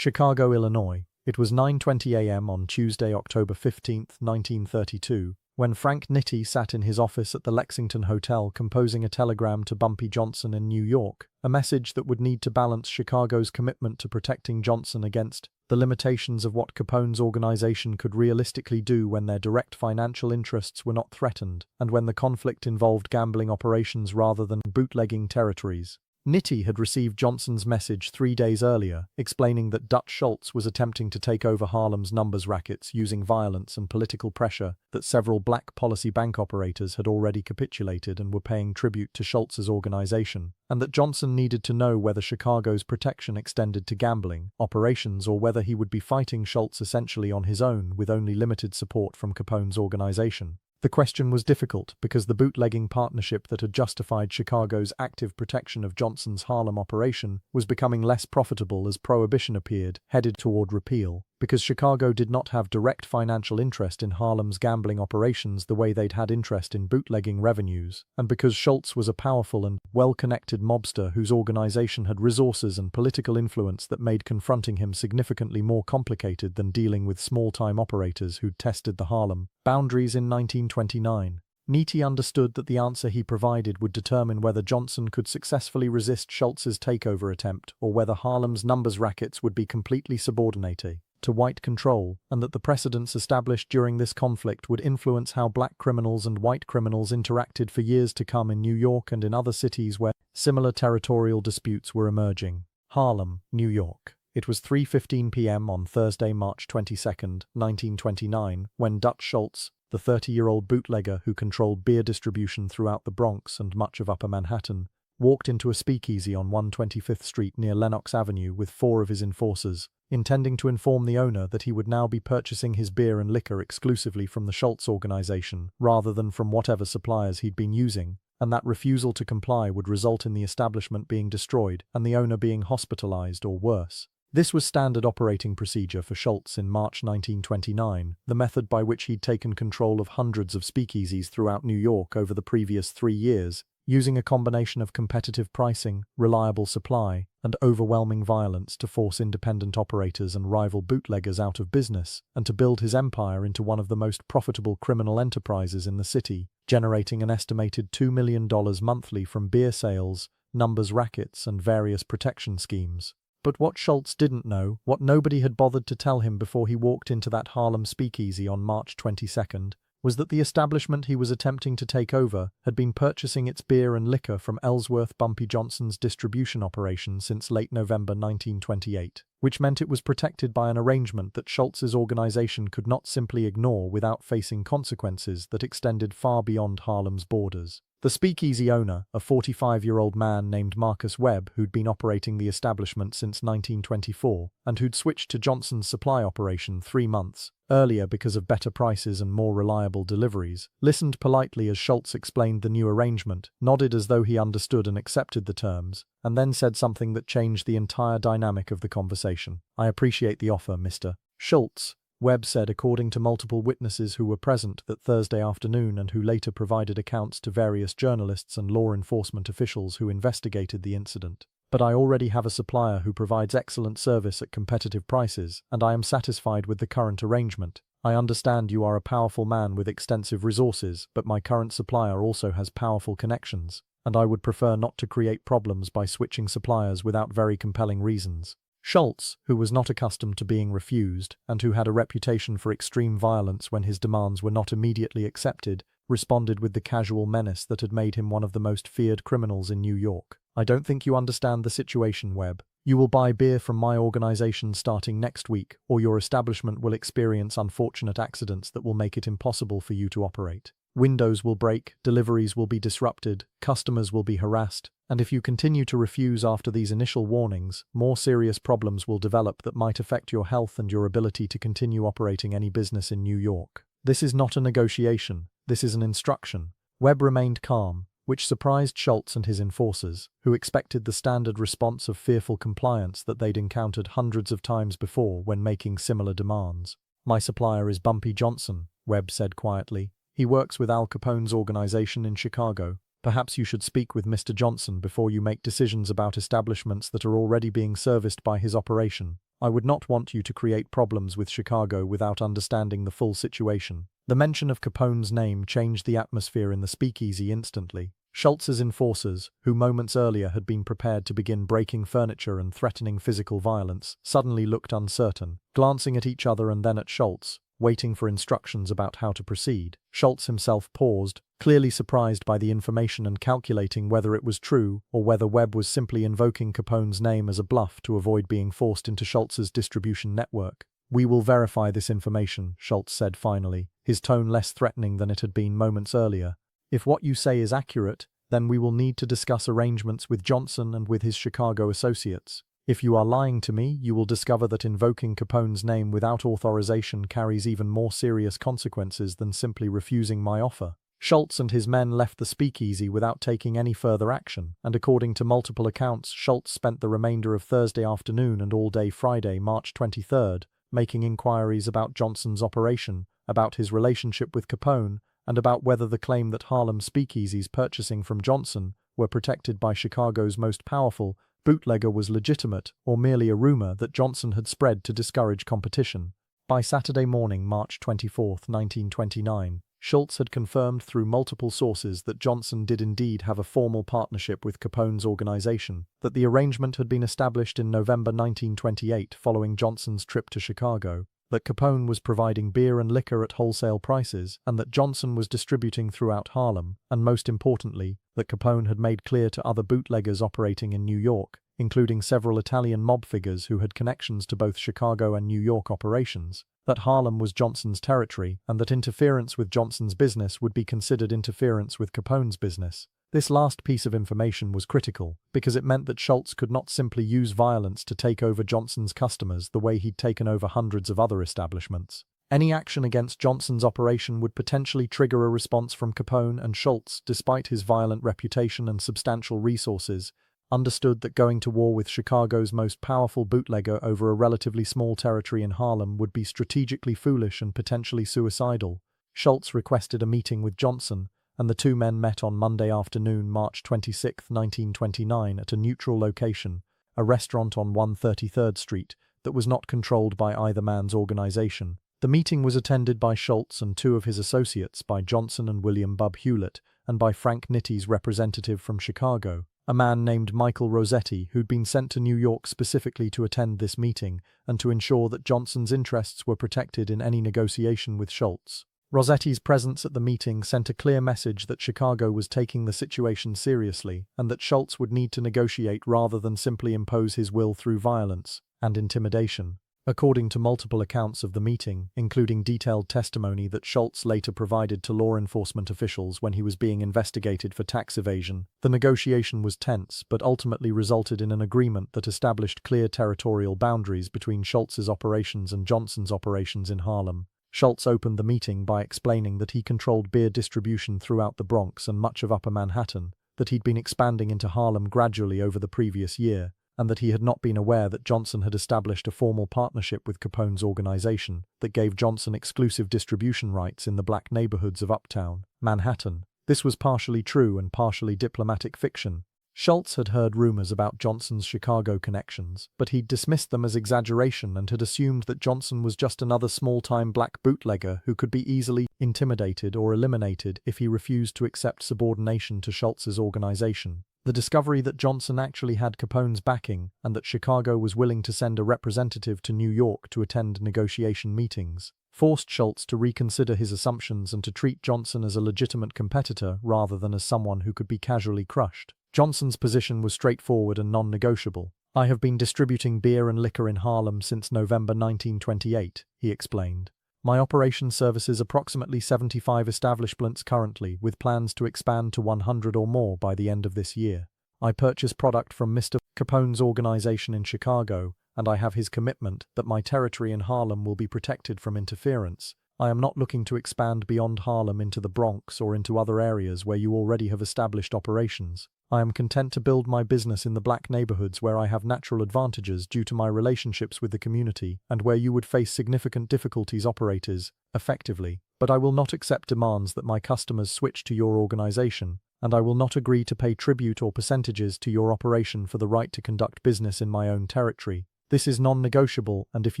Chicago, Illinois. It was 9:20 a.m. on Tuesday, October 15, 1932, when Frank Nitti sat in his office at the Lexington Hotel composing a telegram to Bumpy Johnson in New York, a message that would need to balance Chicago's commitment to protecting Johnson against the limitations of what Capone's organization could realistically do when their direct financial interests were not threatened, and when the conflict involved gambling operations rather than bootlegging territories. Nitti had received Johnson's message 3 days earlier, explaining that Dutch Schultz was attempting to take over Harlem's numbers rackets using violence and political pressure, that several black policy bank operators had already capitulated and were paying tribute to Schultz's organization, and that Johnson needed to know whether Chicago's protection extended to gambling operations or whether he would be fighting Schultz essentially on his own with only limited support from Capone's organization. The question was difficult because the bootlegging partnership that had justified Chicago's active protection of Johnson's Harlem operation was becoming less profitable as Prohibition appeared, headed toward repeal, because Chicago did not have direct financial interest in Harlem's gambling operations the way they'd had interest in bootlegging revenues, and because Schultz was a powerful and well-connected mobster whose organization had resources and political influence that made confronting him significantly more complicated than dealing with small-time operators who'd tested the Harlem boundaries in 1929. Nitti understood that the answer he provided would determine whether Johnson could successfully resist Schultz's takeover attempt or whether Harlem's numbers rackets would be completely subordinated to white control, and that the precedents established during this conflict would influence how black criminals and white criminals interacted for years to come in New York and in other cities where similar territorial disputes were emerging. Harlem, New York. It was 3:15 p.m. on Thursday, March 22, 1929, when Dutch Schultz, the 30-year-old bootlegger who controlled beer distribution throughout the Bronx and much of Upper Manhattan, walked into a speakeasy on 125th Street near Lenox Avenue with 4 of his enforcers, intending to inform the owner that he would now be purchasing his beer and liquor exclusively from the Schultz organization rather than from whatever suppliers he'd been using, and that refusal to comply would result in the establishment being destroyed and the owner being hospitalized or worse. This was standard operating procedure for Schultz in March 1929, the method by which he'd taken control of hundreds of speakeasies throughout New York over the previous 3 years, using a combination of competitive pricing, reliable supply, and overwhelming violence to force independent operators and rival bootleggers out of business, and to build his empire into one of the most profitable criminal enterprises in the city, generating an estimated $2 million monthly from beer sales, numbers rackets, and various protection schemes. But what Schultz didn't know, what nobody had bothered to tell him before he walked into that Harlem speakeasy on March 22nd, was that the establishment he was attempting to take over had been purchasing its beer and liquor from Ellsworth Bumpy Johnson's distribution operation since late November 1928, which meant it was protected by an arrangement that Schultz's organization could not simply ignore without facing consequences that extended far beyond Harlem's borders. The speakeasy owner, a 45-year-old man named Marcus Webb who'd been operating the establishment since 1924 and who'd switched to Johnson's supply operation 3 months earlier because of better prices and more reliable deliveries, listened politely as Schultz explained the new arrangement, nodded as though he understood and accepted the terms, and then said something that changed the entire dynamic of the conversation. "I appreciate the offer, Mr. Schultz," Webb said, according to multiple witnesses who were present that Thursday afternoon and who later provided accounts to various journalists and law enforcement officials who investigated the incident. "But I already have a supplier who provides excellent service at competitive prices, and I am satisfied with the current arrangement. I understand you are a powerful man with extensive resources, but my current supplier also has powerful connections, and I would prefer not to create problems by switching suppliers without very compelling reasons." Schultz, who was not accustomed to being refused, and who had a reputation for extreme violence when his demands were not immediately accepted, responded with the casual menace that had made him one of the most feared criminals in New York. "I don't think you understand the situation, Webb. You will buy beer from my organization starting next week, or your establishment will experience unfortunate accidents that will make it impossible for you to operate. Windows will break, deliveries will be disrupted, customers will be harassed, and if you continue to refuse after these initial warnings, more serious problems will develop that might affect your health and your ability to continue operating any business in New York. This is not a negotiation, this is an instruction." Webb remained calm, which surprised Schultz and his enforcers, who expected the standard response of fearful compliance that they'd encountered hundreds of times before when making similar demands. "My supplier is Bumpy Johnson," Webb said quietly. "He works with Al Capone's organization in Chicago. Perhaps you should speak with Mr. Johnson before you make decisions about establishments that are already being serviced by his operation. I would not want you to create problems with Chicago without understanding the full situation. The mention of Capone's name changed the atmosphere in the speakeasy instantly. Schultz's enforcers, who moments earlier had been prepared to begin breaking furniture and threatening physical violence, suddenly looked uncertain, glancing at each other and then at Schultz, waiting for instructions about how to proceed. Schultz himself paused, clearly surprised by the information and calculating whether it was true or whether Webb was simply invoking Capone's name as a bluff to avoid being forced into Schultz's distribution network. "We will verify this information," Schultz said finally, his tone less threatening than it had been moments earlier. "If what you say is accurate, then we will need to discuss arrangements with Johnson and with his Chicago associates. If you are lying to me, you will discover that invoking Capone's name without authorization carries even more serious consequences than simply refusing my offer." Schultz and his men left the speakeasy without taking any further action, and according to multiple accounts, Schultz spent the remainder of Thursday afternoon and all day Friday, March 23rd, making inquiries about Johnson's operation, about his relationship with Capone, and about whether the claim that Harlem speakeasies purchasing from Johnson were protected by Chicago's most powerful bootlegger was legitimate or merely a rumor that Johnson had spread to discourage competition. By Saturday morning, March 24, 1929, Schultz had confirmed through multiple sources that Johnson did indeed have a formal partnership with Capone's organization, that the arrangement had been established in November 1928 following Johnson's trip to Chicago, that Capone was providing beer and liquor at wholesale prices, and that Johnson was distributing throughout Harlem, and most importantly, that Capone had made clear to other bootleggers operating in New York, including several Italian mob figures who had connections to both Chicago and New York operations, that Harlem was Johnson's territory, and that interference with Johnson's business would be considered interference with Capone's business. This last piece of information was critical, because it meant that Schultz could not simply use violence to take over Johnson's customers the way he'd taken over hundreds of other establishments. Any action against Johnson's operation would potentially trigger a response from Capone, and Schultz, despite his violent reputation and substantial resources, understood that going to war with Chicago's most powerful bootlegger over a relatively small territory in Harlem would be strategically foolish and potentially suicidal. Schultz requested a meeting with Johnson, and the two men met on Monday afternoon, March 26, 1929, at a neutral location, a restaurant on 133rd Street, that was not controlled by either man's organization. The meeting was attended by Schultz and two of his associates, by Johnson and William "Bub" Hewlett, and by Frank Nitty's representative from Chicago, a man named Michael Rossetti, who'd been sent to New York specifically to attend this meeting and to ensure that Johnson's interests were protected in any negotiation with Schultz. Rossetti's presence at the meeting sent a clear message that Chicago was taking the situation seriously, and that Schultz would need to negotiate rather than simply impose his will through violence and intimidation. According to multiple accounts of the meeting, including detailed testimony that Schultz later provided to law enforcement officials when he was being investigated for tax evasion, the negotiation was tense but ultimately resulted in an agreement that established clear territorial boundaries between Schultz's operations and Johnson's operations in Harlem. Schultz opened the meeting by explaining that he controlled beer distribution throughout the Bronx and much of Upper Manhattan, that he'd been expanding into Harlem gradually over the previous year, and that he had not been aware that Johnson had established a formal partnership with Capone's organization that gave Johnson exclusive distribution rights in the black neighborhoods of Uptown Manhattan. This was partially true and partially diplomatic fiction. Schultz had heard rumors about Johnson's Chicago connections, but he'd dismissed them as exaggeration and had assumed that Johnson was just another small-time black bootlegger who could be easily intimidated or eliminated if he refused to accept subordination to Schultz's organization. The discovery that Johnson actually had Capone's backing and that Chicago was willing to send a representative to New York to attend negotiation meetings forced Schultz to reconsider his assumptions and to treat Johnson as a legitimate competitor rather than as someone who could be casually crushed. Johnson's position was straightforward and non-negotiable. "I have been distributing beer and liquor in Harlem since November 1928, he explained. "My operation services approximately 75 establishments currently, with plans to expand to 100 or more by the end of this year. I purchase product from Mr. Capone's organization in Chicago, and I have his commitment that my territory in Harlem will be protected from interference. I am not looking to expand beyond Harlem into the Bronx or into other areas where you already have established operations. I am content to build my business in the black neighborhoods where I have natural advantages due to my relationships with the community and where you would face significant difficulties operators effectively, but I will not accept demands that my customers switch to your organization, and I will not agree to pay tribute or percentages to your operation for the right to conduct business in my own territory. This is non-negotiable, and if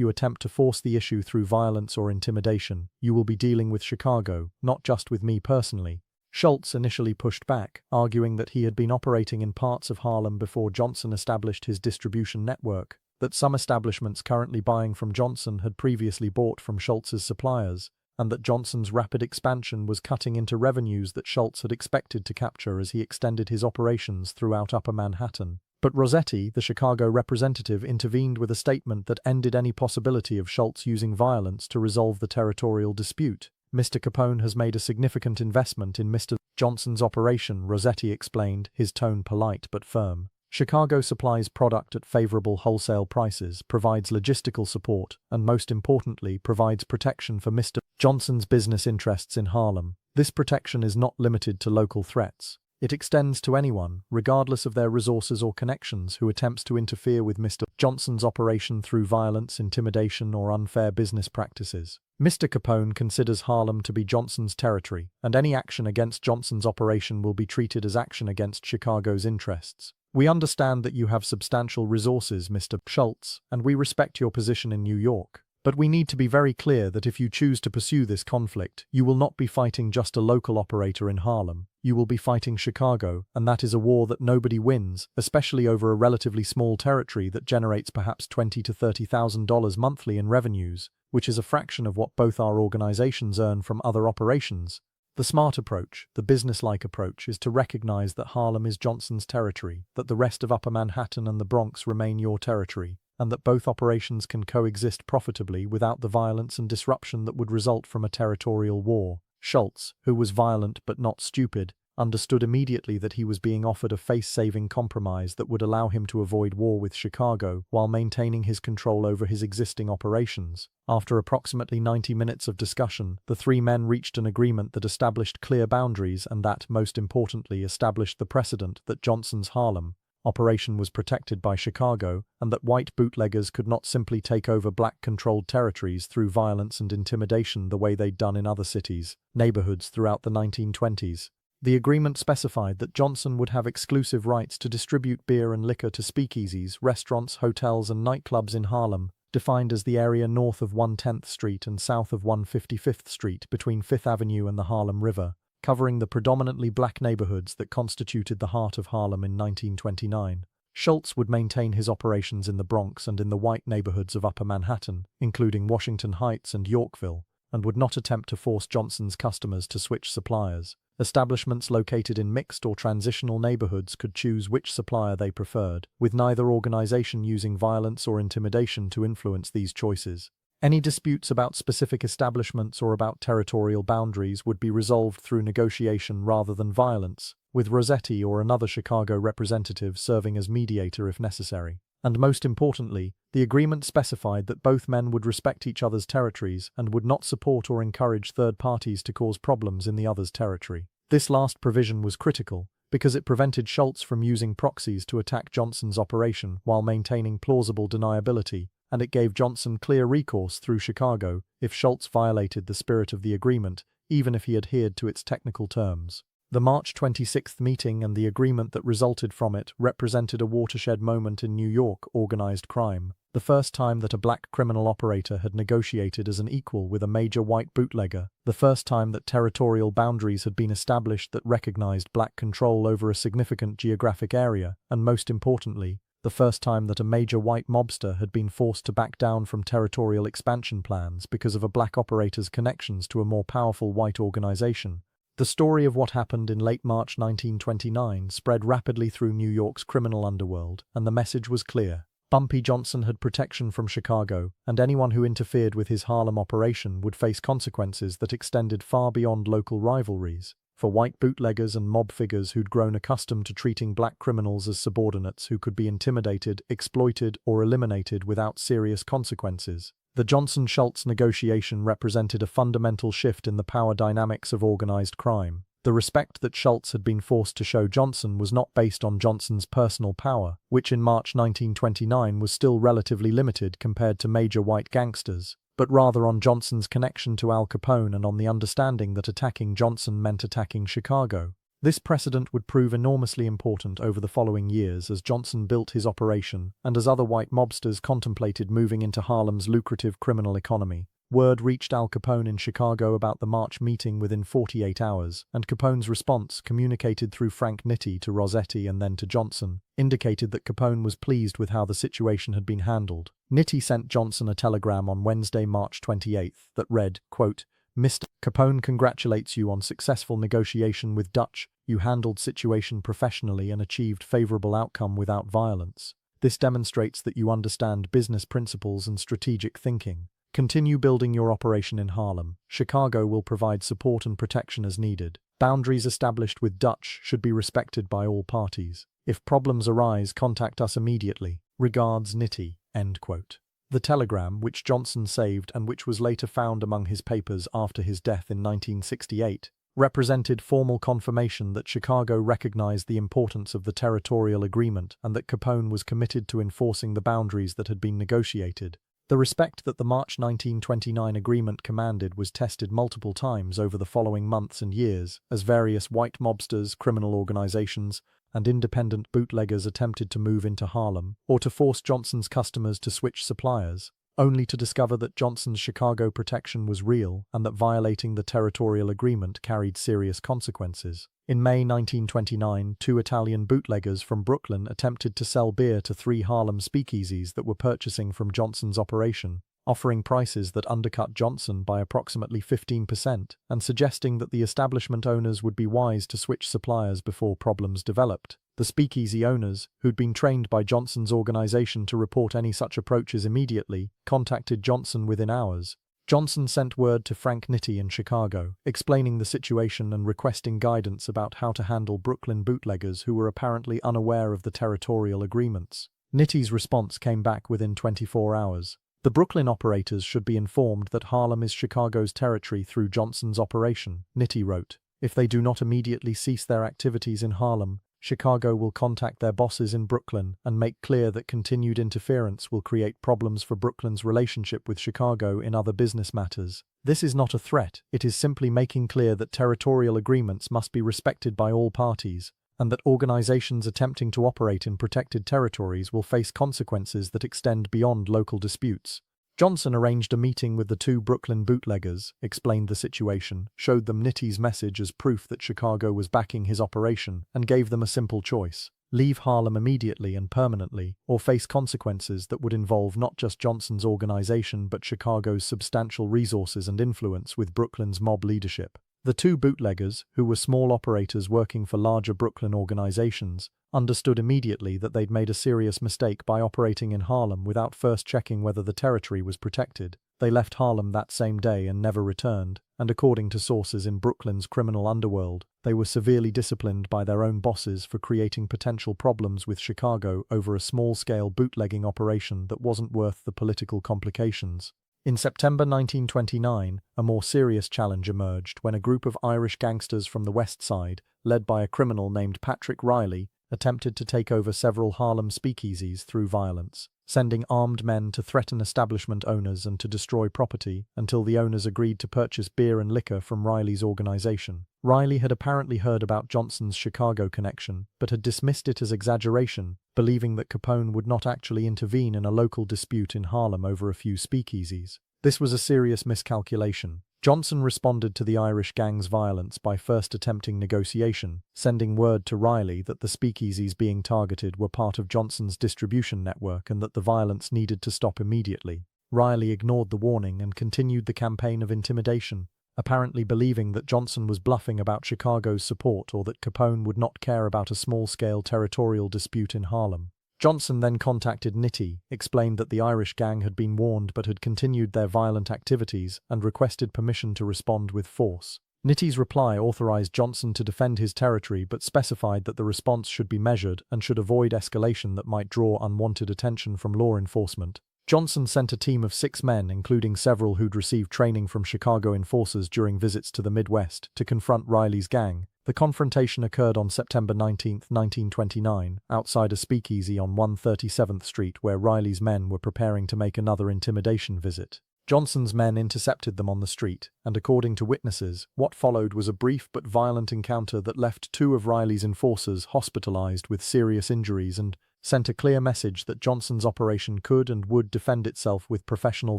you attempt to force the issue through violence or intimidation, you will be dealing with Chicago, not just with me personally. Schultz initially pushed back, arguing that he had been operating in parts of Harlem before Johnson established his distribution network, that some establishments currently buying from Johnson had previously bought from Schultz's suppliers, and that Johnson's rapid expansion was cutting into revenues that Schultz had expected to capture as he extended his operations throughout Upper Manhattan. But Rossetti, the Chicago representative, intervened with a statement that ended any possibility of Schultz using violence to resolve the territorial dispute. Mr. Capone has made a significant investment in Mr. Johnson's operation, Rossetti explained, his tone polite but firm. Chicago supplies product at favorable wholesale prices, provides logistical support, and most importantly, provides protection for Mr. Johnson's business interests in Harlem. This protection is not limited to local threats. It extends to anyone, regardless of their resources or connections, who attempts to interfere with Mr. Johnson's operation through violence, intimidation, or unfair business practices. Mr. Capone considers Harlem to be Johnson's territory, and any action against Johnson's operation will be treated as action against Chicago's interests. We understand that you have substantial resources, Mr. Schultz, and we respect your position in New York. But we need to be very clear that if you choose to pursue this conflict, you will not be fighting just a local operator in Harlem. You will be fighting Chicago, and that is a war that nobody wins, especially over a relatively small territory that generates perhaps $20,000 to $30,000 monthly in revenues, which is a fraction of what both our organizations earn from other operations. The smart approach, the business-like approach, is to recognize that Harlem is Johnson's territory, that the rest of Upper Manhattan and the Bronx remain your territory, and that both operations can coexist profitably without the violence and disruption that would result from a territorial war. Schultz, who was violent but not stupid, understood immediately that he was being offered a face-saving compromise that would allow him to avoid war with Chicago while maintaining his control over his existing operations. After approximately 90 minutes of discussion, the three men reached an agreement that established clear boundaries and that, most importantly, established the precedent that Johnson's Harlem operation was protected by Chicago, and that white bootleggers could not simply take over black-controlled territories through violence and intimidation the way they'd done in other cities, neighborhoods throughout the 1920s. The agreement specified that Johnson would have exclusive rights to distribute beer and liquor to speakeasies, restaurants, hotels, and nightclubs in Harlem, defined as the area north of 110th Street and south of 155th Street between 5th Avenue and the Harlem River, covering the predominantly black neighborhoods that constituted the heart of Harlem in 1929. Schultz would maintain his operations in the Bronx and in the white neighborhoods of Upper Manhattan, including Washington Heights and Yorkville, and would not attempt to force Johnson's customers to switch suppliers. Establishments located in mixed or transitional neighborhoods could choose which supplier they preferred, with neither organization using violence or intimidation to influence these choices. Any disputes about specific establishments or about territorial boundaries would be resolved through negotiation rather than violence, with Rossetti or another Chicago representative serving as mediator if necessary. And most importantly, the agreement specified that both men would respect each other's territories and would not support or encourage third parties to cause problems in the other's territory. This last provision was critical, because it prevented Schultz from using proxies to attack Johnson's operation while maintaining plausible deniability, and it gave Johnson clear recourse through Chicago if Schultz violated the spirit of the agreement, even if he adhered to its technical terms. The March 26th meeting and the agreement that resulted from it represented a watershed moment in New York organized crime, the first time that a black criminal operator had negotiated as an equal with a major white bootlegger, the first time that territorial boundaries had been established that recognized black control over a significant geographic area, and most importantly, the first time that a major white mobster had been forced to back down from territorial expansion plans because of a black operator's connections to a more powerful white organization. The story of what happened in late March 1929 spread rapidly through New York's criminal underworld, and the message was clear. Bumpy Johnson had protection from Chicago, and anyone who interfered with his Harlem operation would face consequences that extended far beyond local rivalries. For white bootleggers and mob figures who'd grown accustomed to treating black criminals as subordinates who could be intimidated, exploited, or eliminated without serious consequences, the Johnson-Schultz negotiation represented a fundamental shift in the power dynamics of organized crime. The respect that Schultz had been forced to show Johnson was not based on Johnson's personal power, which in March 1929 was still relatively limited compared to major white gangsters, but rather on Johnson's connection to Al Capone and on the understanding that attacking Johnson meant attacking Chicago. This precedent would prove enormously important over the following years as Johnson built his operation and as other white mobsters contemplated moving into Harlem's lucrative criminal economy. Word reached Al Capone in Chicago about the March meeting within 48 hours, and Capone's response, communicated through Frank Nitti to Rossetti and then to Johnson, indicated that Capone was pleased with how the situation had been handled. Nitti sent Johnson a telegram on Wednesday, March 28, that read, quote, "Mr. Capone congratulates you on successful negotiation with Dutch. You handled situation professionally and achieved favorable outcome without violence. This demonstrates that you understand business principles and strategic thinking. Continue building your operation in Harlem. Chicago will provide support and protection as needed. Boundaries established with Dutch should be respected by all parties. If problems arise, contact us immediately. Regards, Nitti." End quote. The telegram, which Johnson saved and which was later found among his papers after his death in 1968, represented formal confirmation that Chicago recognized the importance of the territorial agreement and that Capone was committed to enforcing the boundaries that had been negotiated. The respect that the March 1929 agreement commanded was tested multiple times over the following months and years, as various white mobsters, criminal organizations, and independent bootleggers attempted to move into Harlem or to force Johnson's customers to switch suppliers, only to discover that Johnson's Chicago protection was real and that violating the territorial agreement carried serious consequences. In May 1929, 2 Italian bootleggers from Brooklyn attempted to sell beer to 3 Harlem speakeasies that were purchasing from Johnson's operation, offering prices that undercut Johnson by approximately 15% and suggesting that the establishment owners would be wise to switch suppliers before problems developed. The speakeasy owners, who'd been trained by Johnson's organization to report any such approaches immediately, contacted Johnson within hours. Johnson sent word to Frank Nitti in Chicago, explaining the situation and requesting guidance about how to handle Brooklyn bootleggers who were apparently unaware of the territorial agreements. Nitti's response came back within 24 hours. The Brooklyn operators should be informed that Harlem is Chicago's territory through Johnson's operation, Nitti wrote. If they do not immediately cease their activities in Harlem, Chicago will contact their bosses in Brooklyn and make clear that continued interference will create problems for Brooklyn's relationship with Chicago in other business matters. This is not a threat, it is simply making clear that territorial agreements must be respected by all parties, and that organizations attempting to operate in protected territories will face consequences that extend beyond local disputes. Johnson arranged a meeting with the 2 Brooklyn bootleggers, explained the situation, showed them Nitti's message as proof that Chicago was backing his operation, and gave them a simple choice: leave Harlem immediately and permanently, or face consequences that would involve not just Johnson's organization but Chicago's substantial resources and influence with Brooklyn's mob leadership. The 2 bootleggers, who were small operators working for larger Brooklyn organizations, understood immediately that they'd made a serious mistake by operating in Harlem without first checking whether the territory was protected. They left Harlem that same day and never returned, and according to sources in Brooklyn's criminal underworld, they were severely disciplined by their own bosses for creating potential problems with Chicago over a small-scale bootlegging operation that wasn't worth the political complications. In September 1929, a more serious challenge emerged when a group of Irish gangsters from the West Side, led by a criminal named Patrick Riley, attempted to take over several Harlem speakeasies through violence, sending armed men to threaten establishment owners and to destroy property until the owners agreed to purchase beer and liquor from Riley's organization. Riley had apparently heard about Johnson's Chicago connection, but had dismissed it as exaggeration, believing that Capone would not actually intervene in a local dispute in Harlem over a few speakeasies. This was a serious miscalculation. Johnson responded to the Irish gang's violence by first attempting negotiation, sending word to Riley that the speakeasies being targeted were part of Johnson's distribution network and that the violence needed to stop immediately. Riley ignored the warning and continued the campaign of intimidation, apparently believing that Johnson was bluffing about Chicago's support or that Capone would not care about a small-scale territorial dispute in Harlem. Johnson then contacted Nitti, explained that the Irish gang had been warned but had continued their violent activities, and requested permission to respond with force. Nitti's reply authorized Johnson to defend his territory but specified that the response should be measured and should avoid escalation that might draw unwanted attention from law enforcement. Johnson sent a team of 6 men, including several who'd received training from Chicago enforcers during visits to the Midwest, to confront Riley's gang. The confrontation occurred on September 19, 1929, outside a speakeasy on 137th Street where Riley's men were preparing to make another intimidation visit. Johnson's men intercepted them on the street, and according to witnesses, what followed was a brief but violent encounter that left two of Riley's enforcers hospitalized with serious injuries and sent a clear message that Johnson's operation could and would defend itself with professional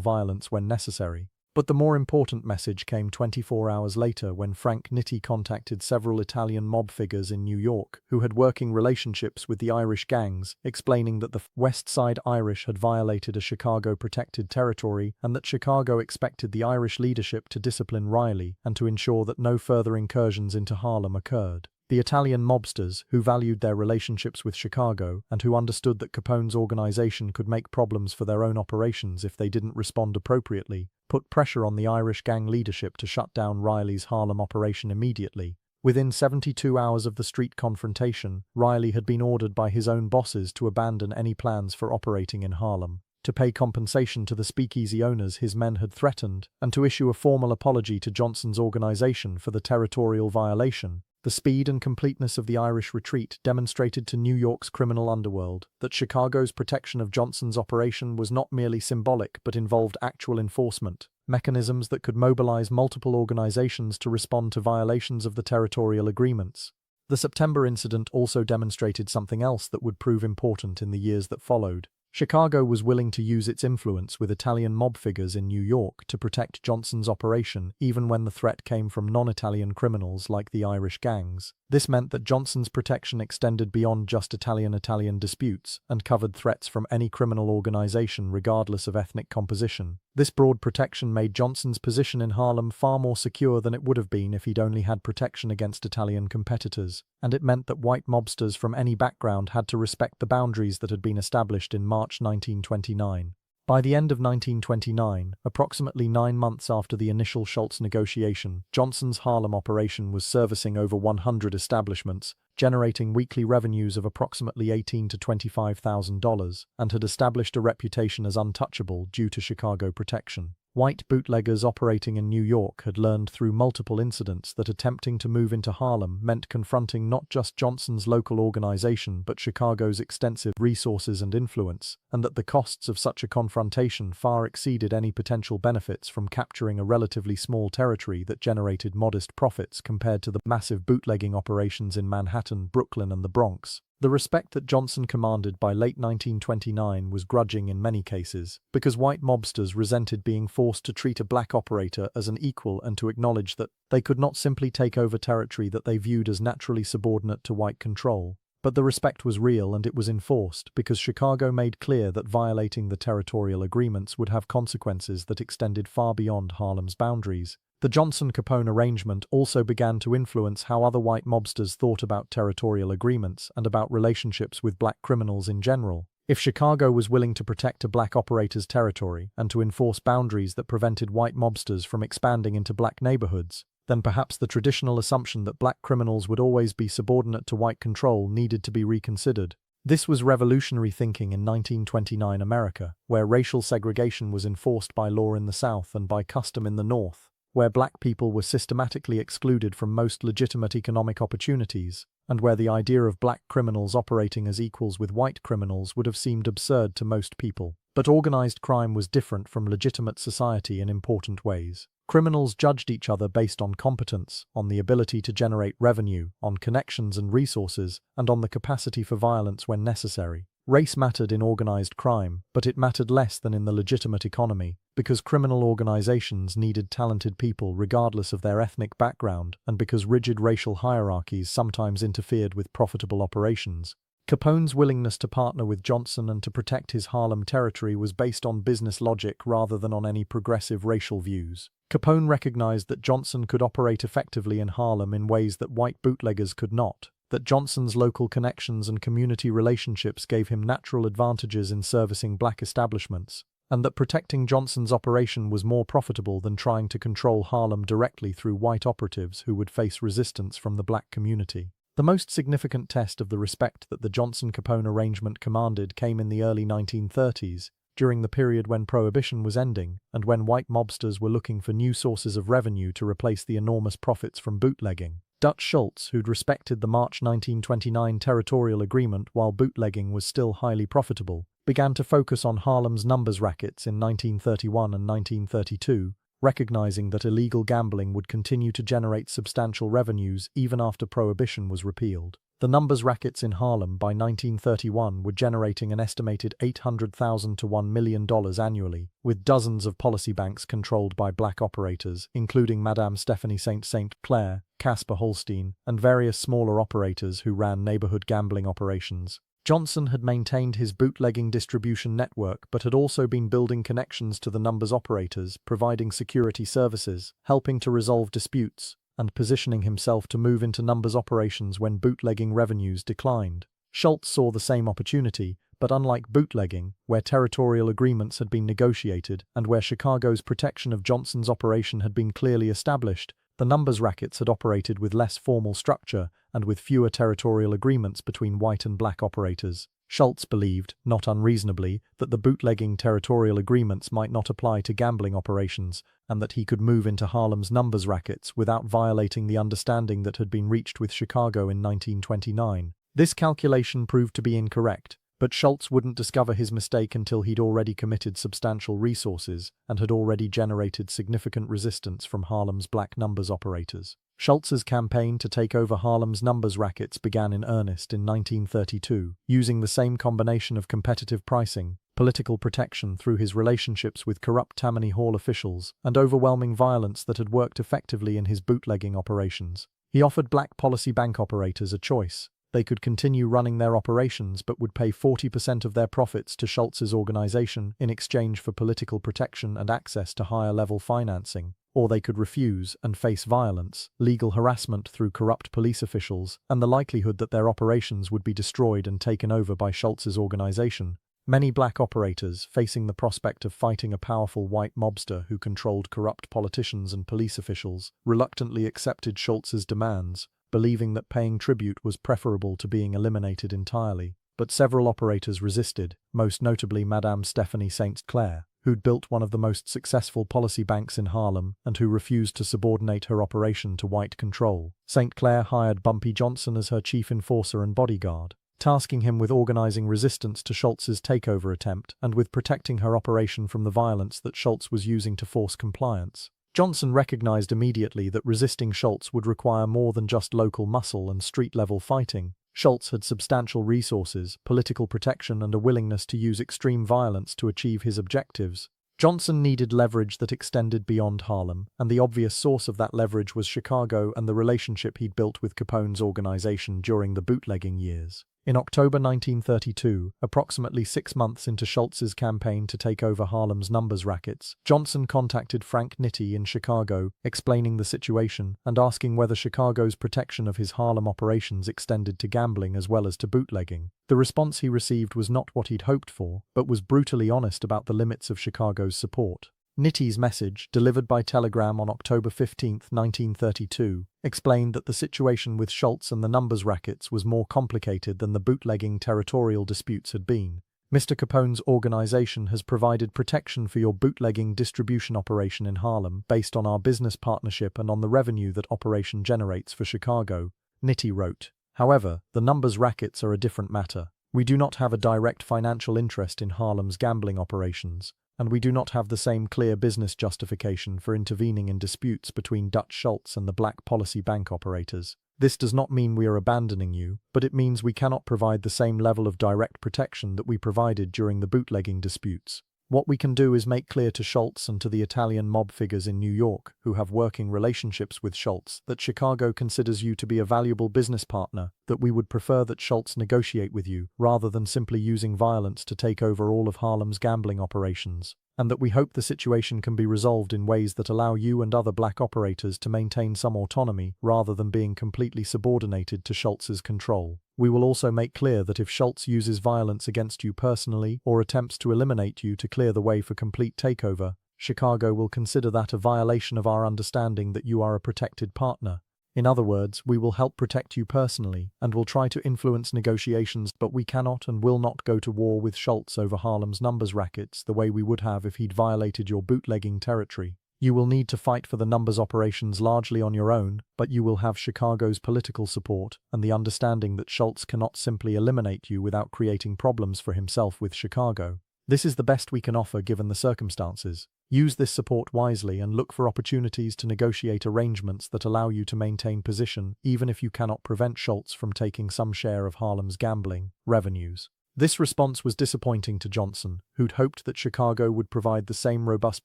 violence when necessary. But the more important message came 24 hours later when Frank Nitti contacted several Italian mob figures in New York who had working relationships with the Irish gangs, explaining that the West Side Irish had violated a Chicago-protected territory and that Chicago expected the Irish leadership to discipline Riley and to ensure that no further incursions into Harlem occurred. The Italian mobsters, who valued their relationships with Chicago and who understood that Capone's organization could make problems for their own operations if they didn't respond appropriately, put pressure on the Irish gang leadership to shut down Riley's Harlem operation immediately. Within 72 hours of the street confrontation, Riley had been ordered by his own bosses to abandon any plans for operating in Harlem. To pay compensation to the speakeasy owners his men had threatened, and to issue a formal apology to Johnson's organization for the territorial violation. The speed and completeness of the Irish retreat demonstrated to New York's criminal underworld that Chicago's protection of Johnson's operation was not merely symbolic but involved actual enforcement, mechanisms that could mobilize multiple organizations to respond to violations of the territorial agreements. The September incident also demonstrated something else that would prove important in the years that followed. Chicago was willing to use its influence with Italian mob figures in New York to protect Johnson's operation even when the threat came from non-Italian criminals like the Irish gangs. This meant that Johnson's protection extended beyond just Italian disputes and covered threats from any criminal organization regardless of ethnic composition. This broad protection made Johnson's position in Harlem far more secure than it would have been if he'd only had protection against Italian competitors, and it meant that white mobsters from any background had to respect the boundaries that had been established in March 1929. By the end of 1929, approximately 9 months after the initial Schultz negotiation, Johnson's Harlem operation was servicing over 100 establishments, generating weekly revenues of approximately $18,000 to $25,000, and had established a reputation as untouchable due to Chicago protection. White bootleggers operating in New York had learned through multiple incidents that attempting to move into Harlem meant confronting not just Johnson's local organization but Chicago's extensive resources and influence, and that the costs of such a confrontation far exceeded any potential benefits from capturing a relatively small territory that generated modest profits compared to the massive bootlegging operations in Manhattan, Brooklyn, and the Bronx. The respect that Johnson commanded by late 1929 was grudging in many cases, because white mobsters resented being forced to treat a black operator as an equal and to acknowledge that they could not simply take over territory that they viewed as naturally subordinate to white control. But the respect was real and it was enforced because Chicago made clear that violating the territorial agreements would have consequences that extended far beyond Harlem's boundaries. The Johnson-Capone arrangement also began to influence how other white mobsters thought about territorial agreements and about relationships with black criminals in general. If Chicago was willing to protect a black operator's territory and to enforce boundaries that prevented white mobsters from expanding into black neighborhoods, then perhaps the traditional assumption that black criminals would always be subordinate to white control needed to be reconsidered. This was revolutionary thinking in 1929 America, where racial segregation was enforced by law in the South and by custom in the North, where black people were systematically excluded from most legitimate economic opportunities, and where the idea of black criminals operating as equals with white criminals would have seemed absurd to most people. But organized crime was different from legitimate society in important ways. Criminals judged each other based on competence, on the ability to generate revenue, on connections and resources, and on the capacity for violence when necessary. Race mattered in organized crime, but it mattered less than in the legitimate economy, because criminal organizations needed talented people regardless of their ethnic background and because rigid racial hierarchies sometimes interfered with profitable operations. Capone's willingness to partner with Johnson and to protect his Harlem territory was based on business logic rather than on any progressive racial views. Capone recognized that Johnson could operate effectively in Harlem in ways that white bootleggers could not, that Johnson's local connections and community relationships gave him natural advantages in servicing black establishments, and that protecting Johnson's operation was more profitable than trying to control Harlem directly through white operatives who would face resistance from the black community. The most significant test of the respect that the Johnson-Capone arrangement commanded came in the early 1930s, during the period when Prohibition was ending and when white mobsters were looking for new sources of revenue to replace the enormous profits from bootlegging. Dutch Schultz, who'd respected the March 1929 territorial agreement while bootlegging was still highly profitable, began to focus on Harlem's numbers rackets in 1931 and 1932, recognizing that illegal gambling would continue to generate substantial revenues even after prohibition was repealed. The numbers rackets in Harlem by 1931 were generating an estimated $800,000 to $1 million annually, with dozens of policy banks controlled by black operators, including Madame Stephanie St. Clair, Casper Holstein, and various smaller operators who ran neighborhood gambling operations. Johnson had maintained his bootlegging distribution network but had also been building connections to the numbers operators, providing security services, helping to resolve disputes, and positioning himself to move into numbers operations when bootlegging revenues declined. Schultz saw the same opportunity, but unlike bootlegging, where territorial agreements had been negotiated and where Chicago's protection of Johnson's operation had been clearly established, the numbers rackets had operated with less formal structure and with fewer territorial agreements between white and black operators. Schultz believed, not unreasonably, that the bootlegging territorial agreements might not apply to gambling operations, and that he could move into Harlem's numbers rackets without violating the understanding that had been reached with Chicago in 1929. This calculation proved to be incorrect, but Schultz wouldn't discover his mistake until he'd already committed substantial resources and had already generated significant resistance from Harlem's black numbers operators. Schultz's campaign to take over Harlem's numbers rackets began in earnest in 1932, using the same combination of competitive pricing, political protection through his relationships with corrupt Tammany Hall officials, and overwhelming violence that had worked effectively in his bootlegging operations. He offered black policy bank operators a choice. They could continue running their operations but would pay 40% of their profits to Schultz's organization in exchange for political protection and access to higher-level financing. Or they could refuse and face violence, legal harassment through corrupt police officials, and the likelihood that their operations would be destroyed and taken over by Schultz's organization. Many black operators, facing the prospect of fighting a powerful white mobster who controlled corrupt politicians and police officials, reluctantly accepted Schultz's demands, believing that paying tribute was preferable to being eliminated entirely. But several operators resisted, most notably Madame Stephanie St. Clair, who'd built one of the most successful policy banks in Harlem and who refused to subordinate her operation to white control. St. Clair hired Bumpy Johnson as her chief enforcer and bodyguard, tasking him with organizing resistance to Schultz's takeover attempt and with protecting her operation from the violence that Schultz was using to force compliance. Johnson recognized immediately that resisting Schultz would require more than just local muscle and street-level fighting. Schultz had substantial resources, political protection, and a willingness to use extreme violence to achieve his objectives. Johnson needed leverage that extended beyond Harlem, and the obvious source of that leverage was Chicago and the relationship he'd built with Capone's organization during the bootlegging years. In October 1932, approximately 6 months into Schultz's campaign to take over Harlem's numbers rackets, Johnson contacted Frank Nitti in Chicago, explaining the situation and asking whether Chicago's protection of his Harlem operations extended to gambling as well as to bootlegging. The response he received was not what he'd hoped for, but was brutally honest about the limits of Chicago's support. Nitti's message, delivered by telegram on October 15, 1932, explained that the situation with Schultz and the numbers rackets was more complicated than the bootlegging territorial disputes had been. Mr. Capone's organization has provided protection for your bootlegging distribution operation in Harlem based on our business partnership and on the revenue that operation generates for Chicago, Nitti wrote. However, the numbers rackets are a different matter. We do not have a direct financial interest in Harlem's gambling operations, and we do not have the same clear business justification for intervening in disputes between Dutch Schultz and the black policy bank operators. This does not mean we are abandoning you, but it means we cannot provide the same level of direct protection that we provided during the bootlegging disputes. What we can do is make clear to Schultz and to the Italian mob figures in New York, who have working relationships with Schultz, that Chicago considers you to be a valuable business partner, that we would prefer that Schultz negotiate with you, rather than simply using violence to take over all of Harlem's gambling operations, and that we hope the situation can be resolved in ways that allow you and other black operators to maintain some autonomy, rather than being completely subordinated to Schultz's control. We will also make clear that if Schultz uses violence against you personally or attempts to eliminate you to clear the way for complete takeover, Chicago will consider that a violation of our understanding that you are a protected partner. In other words, we will help protect you personally and will try to influence negotiations, but we cannot and will not go to war with Schultz over Harlem's numbers rackets the way we would have if he'd violated your bootlegging territory. You will need to fight for the numbers operations largely on your own, but you will have Chicago's political support and the understanding that Schultz cannot simply eliminate you without creating problems for himself with Chicago. This is the best we can offer given the circumstances. Use this support wisely and look for opportunities to negotiate arrangements that allow you to maintain position even if you cannot prevent Schultz from taking some share of Harlem's gambling revenues. This response was disappointing to Johnson, who'd hoped that Chicago would provide the same robust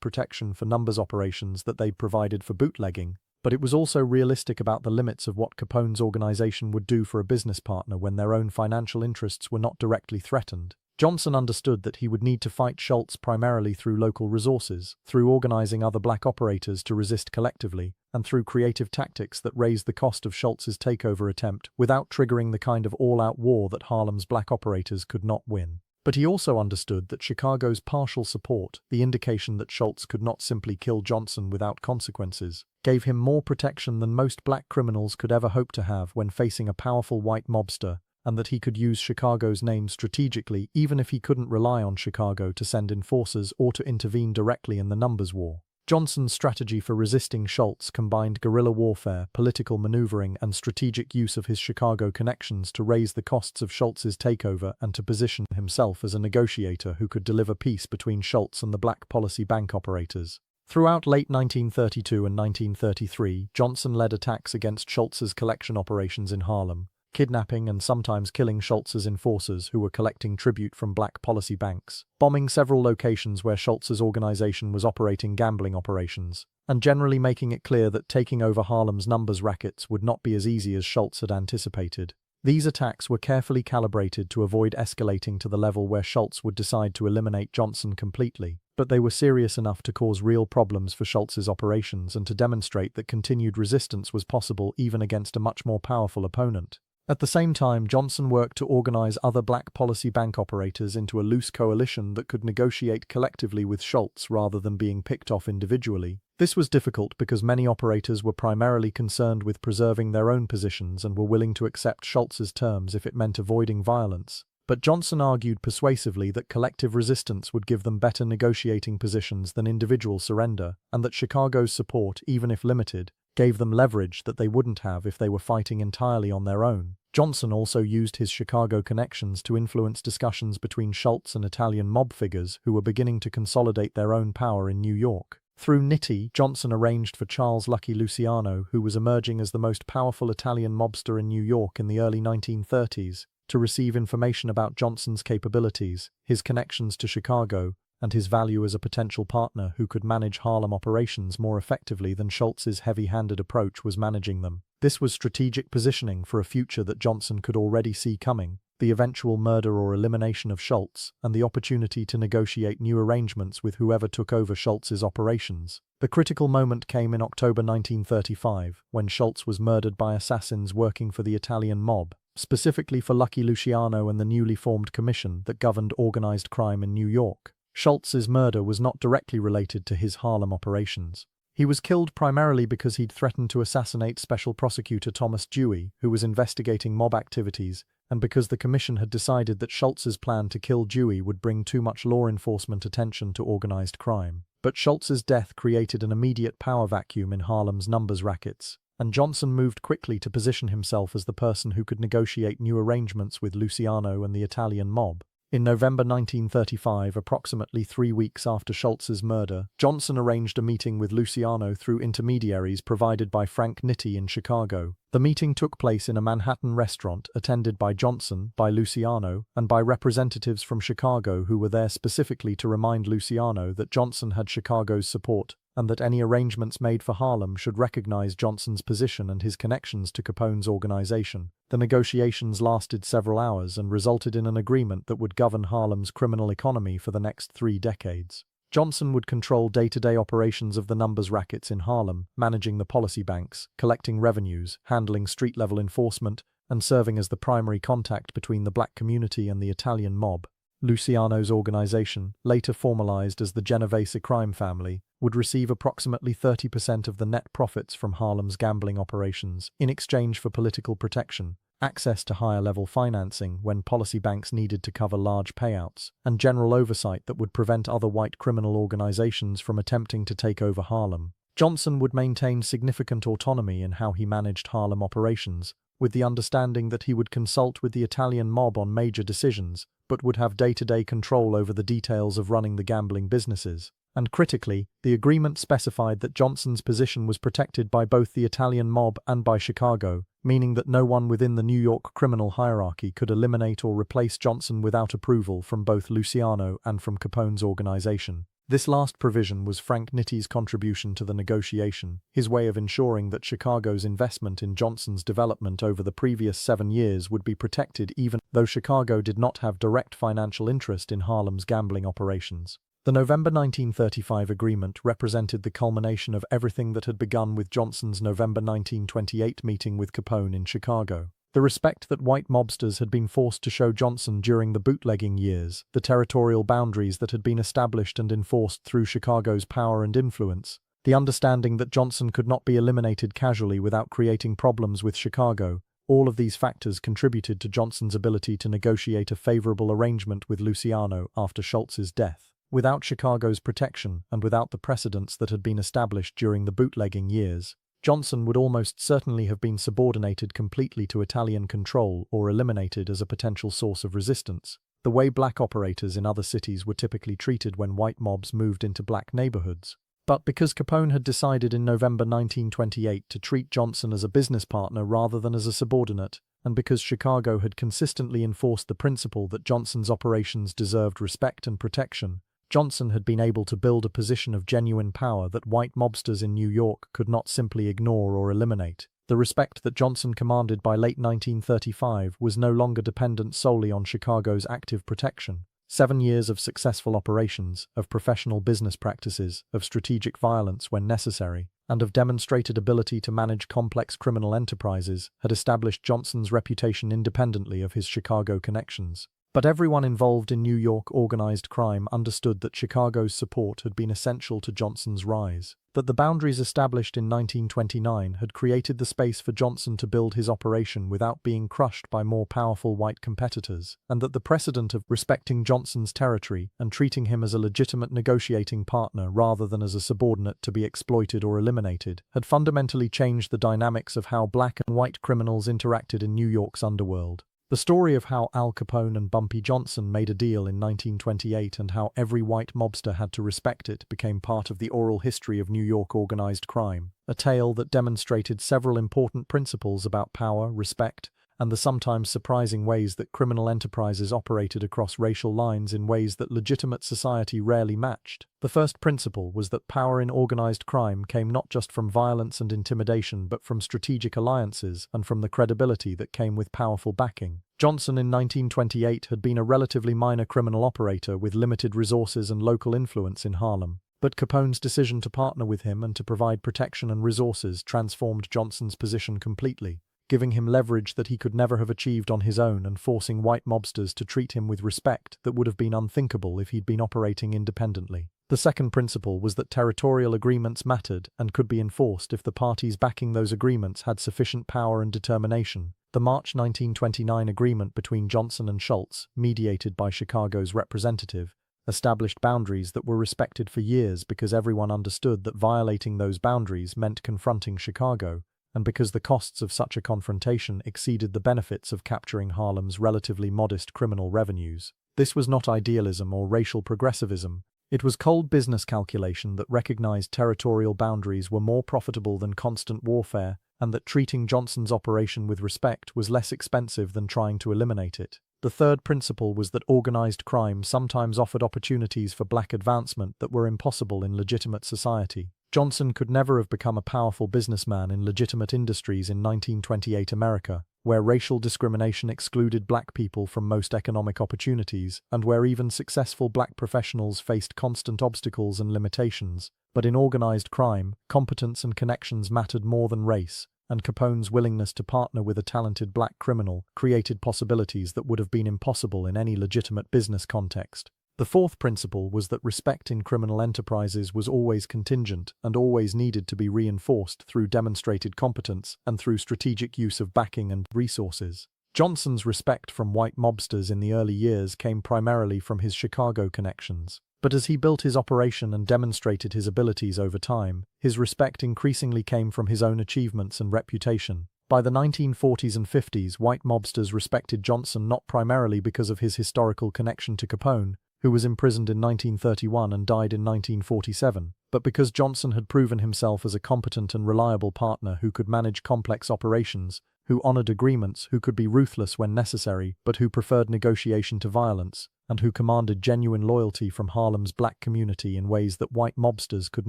protection for numbers operations that they'd provided for bootlegging, but it was also realistic about the limits of what Capone's organization would do for a business partner when their own financial interests were not directly threatened. Johnson understood that he would need to fight Schultz primarily through local resources, through organizing other black operators to resist collectively, and through creative tactics that raised the cost of Schultz's takeover attempt without triggering the kind of all-out war that Harlem's black operators could not win. But he also understood that Chicago's partial support, the indication that Schultz could not simply kill Johnson without consequences, gave him more protection than most black criminals could ever hope to have when facing a powerful white mobster, and that he could use Chicago's name strategically even if he couldn't rely on Chicago to send enforcers or to intervene directly in the numbers war. Johnson's strategy for resisting Schultz combined guerrilla warfare, political maneuvering, and strategic use of his Chicago connections to raise the costs of Schultz's takeover and to position himself as a negotiator who could deliver peace between Schultz and the black policy bank operators. Throughout late 1932 and 1933, Johnson led attacks against Schultz's collection operations in Harlem, kidnapping and sometimes killing Schultz's enforcers who were collecting tribute from black policy banks, bombing several locations where Schultz's organization was operating gambling operations, and generally making it clear that taking over Harlem's numbers rackets would not be as easy as Schultz had anticipated. These attacks were carefully calibrated to avoid escalating to the level where Schultz would decide to eliminate Johnson completely, but they were serious enough to cause real problems for Schultz's operations and to demonstrate that continued resistance was possible even against a much more powerful opponent. At the same time, Johnson worked to organize other black policy bank operators into a loose coalition that could negotiate collectively with Schultz rather than being picked off individually. This was difficult because many operators were primarily concerned with preserving their own positions and were willing to accept Schultz's terms if it meant avoiding violence. But Johnson argued persuasively that collective resistance would give them better negotiating positions than individual surrender, and that Chicago's support, even if limited, gave them leverage that they wouldn't have if they were fighting entirely on their own. Johnson also used his Chicago connections to influence discussions between Schultz and Italian mob figures who were beginning to consolidate their own power in New York. Through Nitti, Johnson arranged for Charles Lucky Luciano, who was emerging as the most powerful Italian mobster in New York in the early 1930s, to receive information about Johnson's capabilities, his connections to Chicago, and his value as a potential partner who could manage Harlem operations more effectively than Schultz's heavy-handed approach was managing them. This was strategic positioning for a future that Johnson could already see coming, the eventual murder or elimination of Schultz, and the opportunity to negotiate new arrangements with whoever took over Schultz's operations. The critical moment came in October 1935, when Schultz was murdered by assassins working for the Italian mob, specifically for Lucky Luciano and the newly formed commission that governed organized crime in New York. Schultz's murder was not directly related to his Harlem operations. He was killed primarily because he'd threatened to assassinate Special Prosecutor Thomas Dewey, who was investigating mob activities, and because the commission had decided that Schultz's plan to kill Dewey would bring too much law enforcement attention to organized crime. But Schultz's death created an immediate power vacuum in Harlem's numbers rackets, and Johnson moved quickly to position himself as the person who could negotiate new arrangements with Luciano and the Italian mob. In November 1935, approximately 3 weeks after Schultz's murder, Johnson arranged a meeting with Luciano through intermediaries provided by Frank Nitti in Chicago. The meeting took place in a Manhattan restaurant attended by Johnson, by Luciano, and by representatives from Chicago who were there specifically to remind Luciano that Johnson had Chicago's support, and that any arrangements made for Harlem should recognize Johnson's position and his connections to Capone's organization. The negotiations lasted several hours and resulted in an agreement that would govern Harlem's criminal economy for the next 3 decades. Johnson would control day-to-day operations of the numbers rackets in Harlem, managing the policy banks, collecting revenues, handling street-level enforcement, and serving as the primary contact between the black community and the Italian mob. Luciano's organization, later formalized as the Genovese crime family, would receive approximately 30% of the net profits from Harlem's gambling operations in exchange for political protection, access to higher-level financing when policy banks needed to cover large payouts, and general oversight that would prevent other white criminal organizations from attempting to take over Harlem. Johnson would maintain significant autonomy in how he managed Harlem operations, with the understanding that he would consult with the Italian mob on major decisions, but would have day-to-day control over the details of running the gambling businesses. And critically, the agreement specified that Johnson's position was protected by both the Italian mob and by Chicago, meaning that no one within the New York criminal hierarchy could eliminate or replace Johnson without approval from both Luciano and from Capone's organization. This last provision was Frank Nitti's contribution to the negotiation, his way of ensuring that Chicago's investment in Johnson's development over the previous 7 years would be protected even though Chicago did not have direct financial interest in Harlem's gambling operations. The November 1935 agreement represented the culmination of everything that had begun with Johnson's November 1928 meeting with Capone in Chicago. The respect that white mobsters had been forced to show Johnson during the bootlegging years, the territorial boundaries that had been established and enforced through Chicago's power and influence, the understanding that Johnson could not be eliminated casually without creating problems with Chicago, all of these factors contributed to Johnson's ability to negotiate a favorable arrangement with Luciano after Schultz's death. Without Chicago's protection and without the precedents that had been established during the bootlegging years, Johnson would almost certainly have been subordinated completely to Italian control or eliminated as a potential source of resistance, the way black operators in other cities were typically treated when white mobs moved into black neighborhoods. But because Capone had decided in November 1928 to treat Johnson as a business partner rather than as a subordinate, and because Chicago had consistently enforced the principle that Johnson's operations deserved respect and protection, Johnson had been able to build a position of genuine power that white mobsters in New York could not simply ignore or eliminate. The respect that Johnson commanded by late 1935 was no longer dependent solely on Chicago's active protection. 7 years of successful operations, of professional business practices, of strategic violence when necessary, and of demonstrated ability to manage complex criminal enterprises had established Johnson's reputation independently of his Chicago connections. But everyone involved in New York organized crime understood that Chicago's support had been essential to Johnson's rise, that the boundaries established in 1929 had created the space for Johnson to build his operation without being crushed by more powerful white competitors, and that the precedent of respecting Johnson's territory and treating him as a legitimate negotiating partner rather than as a subordinate to be exploited or eliminated had fundamentally changed the dynamics of how black and white criminals interacted in New York's underworld. The story of how Al Capone and Bumpy Johnson made a deal in 1928 and how every white mobster had to respect it became part of the oral history of New York organized crime, a tale that demonstrated several important principles about power, respect, and the sometimes surprising ways that criminal enterprises operated across racial lines in ways that legitimate society rarely matched. The first principle was that power in organized crime came not just from violence and intimidation but from strategic alliances and from the credibility that came with powerful backing. Johnson in 1928 had been a relatively minor criminal operator with limited resources and local influence in Harlem. But Capone's decision to partner with him and to provide protection and resources transformed Johnson's position completely, giving him leverage that he could never have achieved on his own and forcing white mobsters to treat him with respect that would have been unthinkable if he'd been operating independently. The second principle was that territorial agreements mattered and could be enforced if the parties backing those agreements had sufficient power and determination. The March 1929 agreement between Johnson and Schultz, mediated by Chicago's representative, established boundaries that were respected for years because everyone understood that violating those boundaries meant confronting Chicago, and because the costs of such a confrontation exceeded the benefits of capturing Harlem's relatively modest criminal revenues. This was not idealism or racial progressivism. It was cold business calculation that recognized territorial boundaries were more profitable than constant warfare, and that treating Johnson's operation with respect was less expensive than trying to eliminate it. The third principle was that organized crime sometimes offered opportunities for black advancement that were impossible in legitimate society. Johnson could never have become a powerful businessman in legitimate industries in 1928 America, where racial discrimination excluded black people from most economic opportunities, and where even successful black professionals faced constant obstacles and limitations. But in organized crime, competence and connections mattered more than race, and Capone's willingness to partner with a talented black criminal created possibilities that would have been impossible in any legitimate business context. The fourth principle was that respect in criminal enterprises was always contingent and always needed to be reinforced through demonstrated competence and through strategic use of backing and resources. Johnson's respect from white mobsters in the early years came primarily from his Chicago connections. But as he built his operation and demonstrated his abilities over time, his respect increasingly came from his own achievements and reputation. By the 1940s and 50s, white mobsters respected Johnson not primarily because of his historical connection to Capone, who was imprisoned in 1931 and died in 1947, but because Johnson had proven himself as a competent and reliable partner who could manage complex operations, who honored agreements, who could be ruthless when necessary, but who preferred negotiation to violence, and who commanded genuine loyalty from Harlem's black community in ways that white mobsters could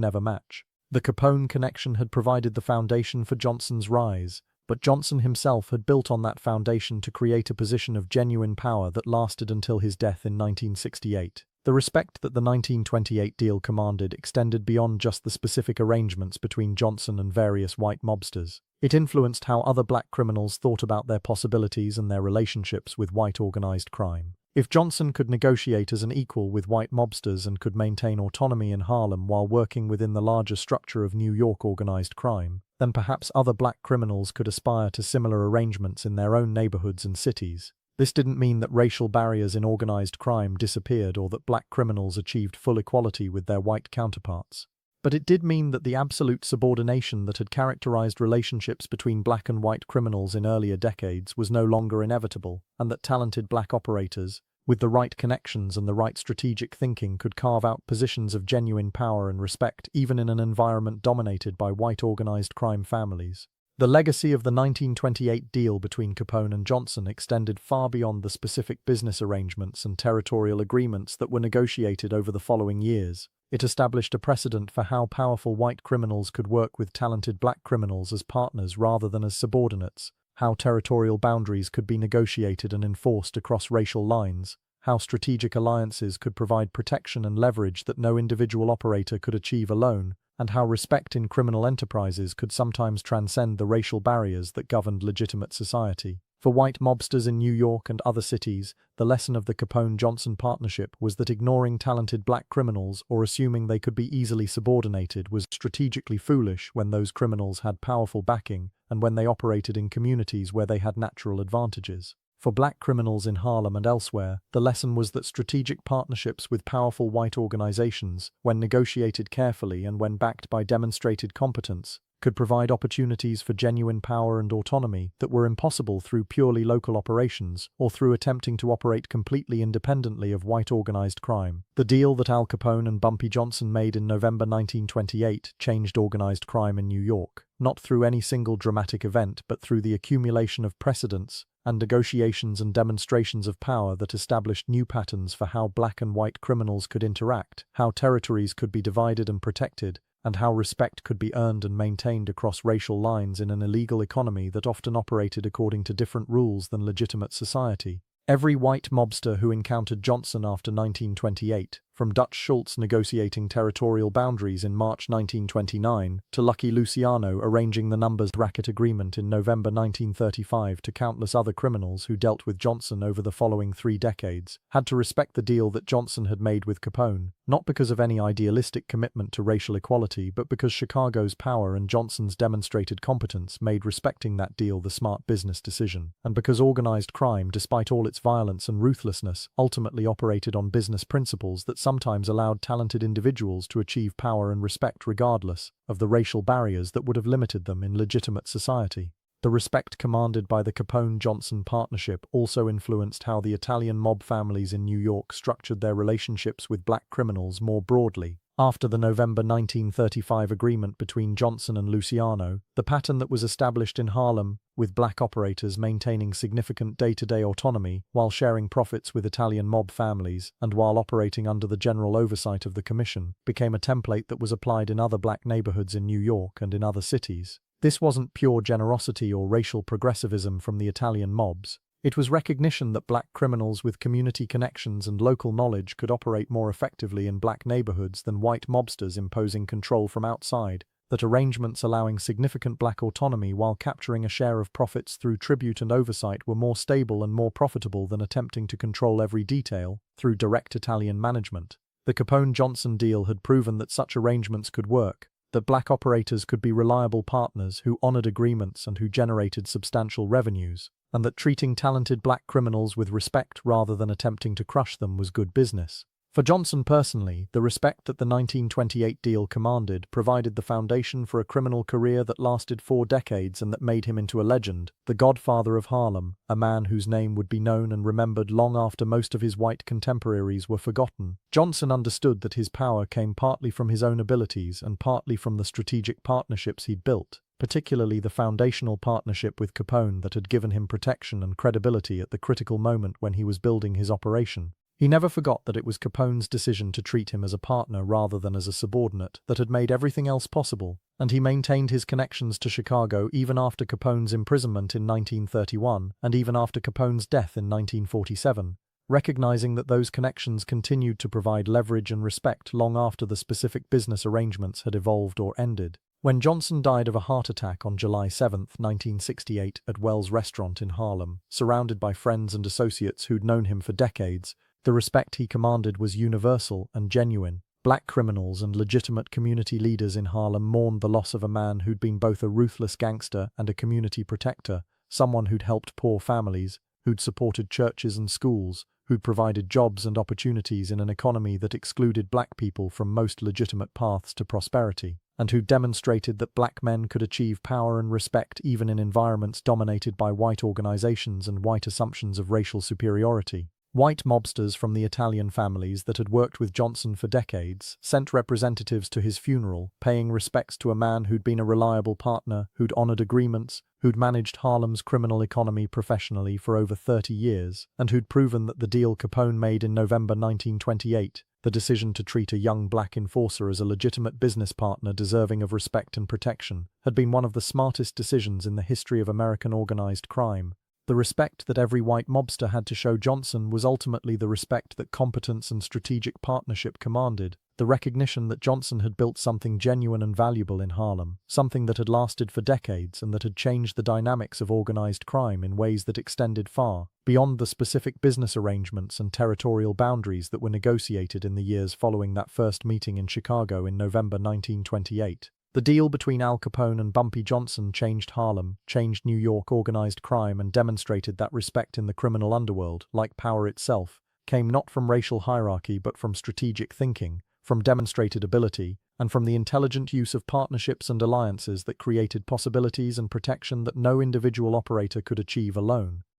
never match. The Capone connection had provided the foundation for Johnson's rise, but Johnson himself had built on that foundation to create a position of genuine power that lasted until his death in 1968. The respect that the 1928 deal commanded extended beyond just the specific arrangements between Johnson and various white mobsters. It influenced how other black criminals thought about their possibilities and their relationships with white organized crime. If Johnson could negotiate as an equal with white mobsters and could maintain autonomy in Harlem while working within the larger structure of New York organized crime, then perhaps other black criminals could aspire to similar arrangements in their own neighborhoods and cities. This didn't mean that racial barriers in organized crime disappeared or that black criminals achieved full equality with their white counterparts. But it did mean that the absolute subordination that had characterized relationships between black and white criminals in earlier decades was no longer inevitable, and that talented black operators, with the right connections and the right strategic thinking, could carve out positions of genuine power and respect even in an environment dominated by white organized crime families. The legacy of the 1928 deal between Capone and Johnson extended far beyond the specific business arrangements and territorial agreements that were negotiated over the following years. It established a precedent for how powerful white criminals could work with talented black criminals as partners rather than as subordinates, how territorial boundaries could be negotiated and enforced across racial lines, how strategic alliances could provide protection and leverage that no individual operator could achieve alone, and how respect in criminal enterprises could sometimes transcend the racial barriers that governed legitimate society. For white mobsters in New York and other cities, the lesson of the Capone-Johnson partnership was that ignoring talented black criminals or assuming they could be easily subordinated was strategically foolish when those criminals had powerful backing and when they operated in communities where they had natural advantages. For black criminals in Harlem and elsewhere, the lesson was that strategic partnerships with powerful white organizations, when negotiated carefully and when backed by demonstrated competence, could provide opportunities for genuine power and autonomy that were impossible through purely local operations or through attempting to operate completely independently of white organized crime. The deal that Al Capone and Bumpy Johnson made in November 1928 changed organized crime in New York, not through any single dramatic event but through the accumulation of precedents and negotiations and demonstrations of power that established new patterns for how black and white criminals could interact, how territories could be divided and protected, and how respect could be earned and maintained across racial lines in an illegal economy that often operated according to different rules than legitimate society. Every white mobster who encountered Johnson after 1928, from Dutch Schultz negotiating territorial boundaries in March 1929 to Lucky Luciano arranging the numbers racket agreement in November 1935 to countless other criminals who dealt with Johnson over the following 3 decades, had to respect the deal that Johnson had made with Capone, not because of any idealistic commitment to racial equality but because Chicago's power and Johnson's demonstrated competence made respecting that deal the smart business decision, and because organized crime, despite all its violence and ruthlessness, ultimately operated on business principles that sometimes allowed talented individuals to achieve power and respect regardless of the racial barriers that would have limited them in legitimate society. The respect commanded by the Capone-Johnson partnership also influenced how the Italian mob families in New York structured their relationships with black criminals more broadly. After the November 1935 agreement between Johnson and Luciano, the pattern that was established in Harlem, with black operators maintaining significant day-to-day autonomy while sharing profits with Italian mob families and while operating under the general oversight of the Commission, became a template that was applied in other black neighborhoods in New York and in other cities. This wasn't pure generosity or racial progressivism from the Italian mobs. It was recognition that black criminals with community connections and local knowledge could operate more effectively in black neighborhoods than white mobsters imposing control from outside, that arrangements allowing significant black autonomy while capturing a share of profits through tribute and oversight were more stable and more profitable than attempting to control every detail through direct Italian management. The Capone-Johnson deal had proven that such arrangements could work, that black operators could be reliable partners who honored agreements and who generated substantial revenues, and that treating talented black criminals with respect rather than attempting to crush them was good business. For Johnson personally, the respect that the 1928 deal commanded provided the foundation for a criminal career that lasted 4 decades and that made him into a legend, the godfather of Harlem, a man whose name would be known and remembered long after most of his white contemporaries were forgotten. Johnson understood that his power came partly from his own abilities and partly from the strategic partnerships he'd built, particularly the foundational partnership with Capone that had given him protection and credibility at the critical moment when he was building his operation. He never forgot that it was Capone's decision to treat him as a partner rather than as a subordinate that had made everything else possible, and he maintained his connections to Chicago even after Capone's imprisonment in 1931 and even after Capone's death in 1947, recognizing that those connections continued to provide leverage and respect long after the specific business arrangements had evolved or ended. When Johnson died of a heart attack on July 7, 1968 at Wells Restaurant in Harlem, surrounded by friends and associates who'd known him for decades, the respect he commanded was universal and genuine. Black criminals and legitimate community leaders in Harlem mourned the loss of a man who'd been both a ruthless gangster and a community protector, someone who'd helped poor families, who'd supported churches and schools, who'd provided jobs and opportunities in an economy that excluded black people from most legitimate paths to prosperity, and who demonstrated that black men could achieve power and respect even in environments dominated by white organizations and white assumptions of racial superiority. White mobsters from the Italian families that had worked with Johnson for decades sent representatives to his funeral, paying respects to a man who'd been a reliable partner, who'd honored agreements, who'd managed Harlem's criminal economy professionally for over 30 years, and who'd proven that the deal Capone made in November 1928, the decision to treat a young black enforcer as a legitimate business partner deserving of respect and protection, had been one of the smartest decisions in the history of American organized crime. The respect that every white mobster had to show Johnson was ultimately the respect that competence and strategic partnership commanded, the recognition that Johnson had built something genuine and valuable in Harlem, something that had lasted for decades and that had changed the dynamics of organized crime in ways that extended far beyond the specific business arrangements and territorial boundaries that were negotiated in the years following that first meeting in Chicago in November 1928. The deal between Al Capone and Bumpy Johnson changed Harlem, changed New York organized crime, and demonstrated that respect in the criminal underworld, like power itself, came not from racial hierarchy but from strategic thinking, from demonstrated ability, and from the intelligent use of partnerships and alliances that created possibilities and protection that no individual operator could achieve alone.